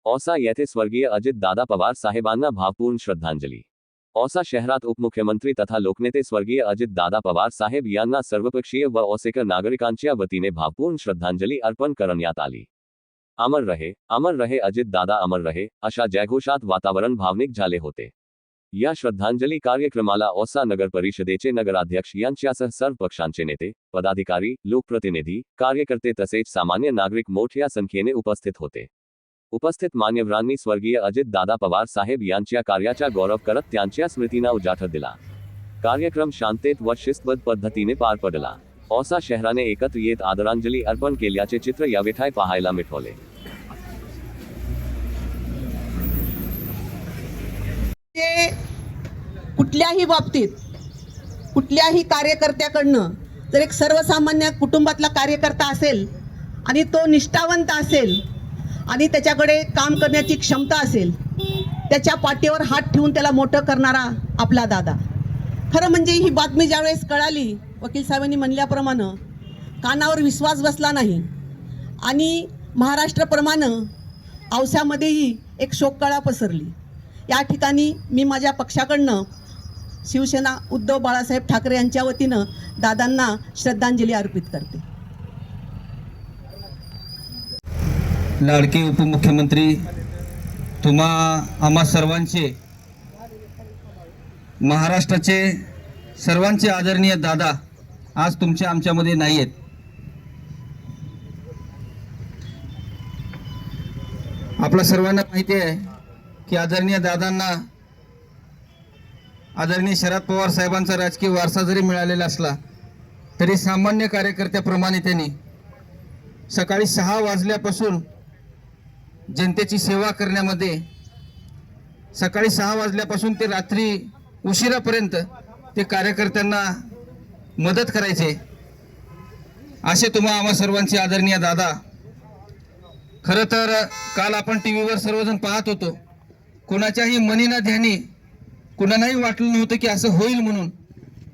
औसा येथे स्वर्गीय अजितदादा पवार साहेबांना भावपूर्ण श्रद्धांजली। औसा शहरात उपमुख्यमंत्री तथा लोकनेते स्वर्गीय अजितदादा पवार साहेब यांना सर्वपक्षीय व औसेकर नागरिकांच्या वतीने भावपूर्ण श्रद्धांजली अर्पण करण्यात आली। अमर रहे अजितदादा, अमर रहे अशा जयघोषात वातावरण भावनिक झाले होते। या श्रद्धांजली कार्यक्रमाला औसा नगर परिषदेचे नगराध्यक्ष यांच्यासह सर्व पक्षांचे नेते, पदाधिकारी, लोकप्रतिनिधी, कार्यकर्ते तसेच सामान्य नागरिक मोठ्या संख्येने उपस्थित होते। उपस्थित मान्यवरांनी स्वर्गीय अजितदादा पवार साहेब यांच्या कार्याचा गौरव करत त्यांच्या स्मृतींना उजाळा दिला। कार्यक्रम शांततेत व शिस्तबद्ध पद्धतीने पार पडला। औसा शहराने एकत्र येत आदरांजली अर्पण केल्याचे चित्र यावेळी पाहायला मिळाले। कुठल्याही बाबतीत कुठल्याही कार्यकर्त्याकडनं जर एक सर्वसामान्य कुटुंबातला कार्यकर्ता असेल आणि तो निष्ठावंत असेल आणि त्याच्याकडे काम करण्याची क्षमता असेल, त्याच्या पाठीवर हात ठेवून त्याला मोठं करणारा आपला दादा। खरं म्हणजे ही बातमी ज्यावेळेस कळाली, वकील साहेबांनी म्हणल्याप्रमाणे कानावर विश्वास बसला नाही आणि महाराष्ट्राप्रमाणे औस्यामध्येही एक शोककळा पसरली। या ठिकाणी मी माझ्या पक्षाकडनं शिवसेना उद्धव बाळासाहेब ठाकरे यांच्या वतीनं दादांना श्रद्धांजली अर्पित करते। लाडके उपमुख्यमंत्री तुम्हा आम्हा सर्वांचे, महाराष्ट्राचे सर्वांचे आदरणीय दादा आज तुमच्या आमच्यामध्ये नाही आहेत। आपल्या सर्वांना माहिती आहे की आदरणीय दादांना आदरणीय शरद पवार साहेबांचा राजकीय वारसा जरी मिळालेला असला तरी सामान्य कार्यकर्त्याप्रमाणे त्यांनी सकाळी 6 वाजल्यापासून जनतेची सेवा करण्यामध्ये, सकाळी 6 वाजल्यापासून ते रात्री उशिरापर्यंत ते कार्यकर्त्यांना मदत करायचे। असे तुम्हा आम्हा सर्वांचे आदरणीय दादा। खरं तर काल आपण टीव्हीवर सर्वजण पाहत होतो, कोणाच्याही मनी ना ध्यानी कुणालाही वाटलं नव्हतं की असं होईल म्हणून।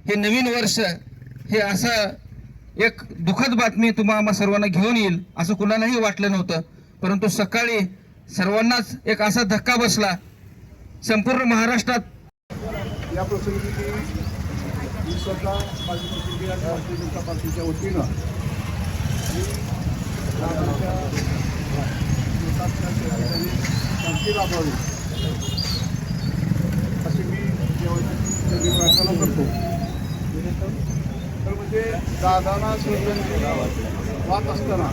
हे नवीन वर्ष हे असं एक दुःखद बातमी तुम्हा आम्हा सर्वांना घेऊन येईल असं कुणालाही वाटलं नव्हतं, परंतु सकाळी सर्वांनाच एक असा धक्का बसला। संपूर्ण महाराष्ट्रात या प्रसंगी मी स्वतः भारतीय जनता पार्टीच्या वतीनं शांती राबावी अशी मी प्रार्थना करतो। तर म्हणजे दादांना श्रद्धांजली वाहत असताना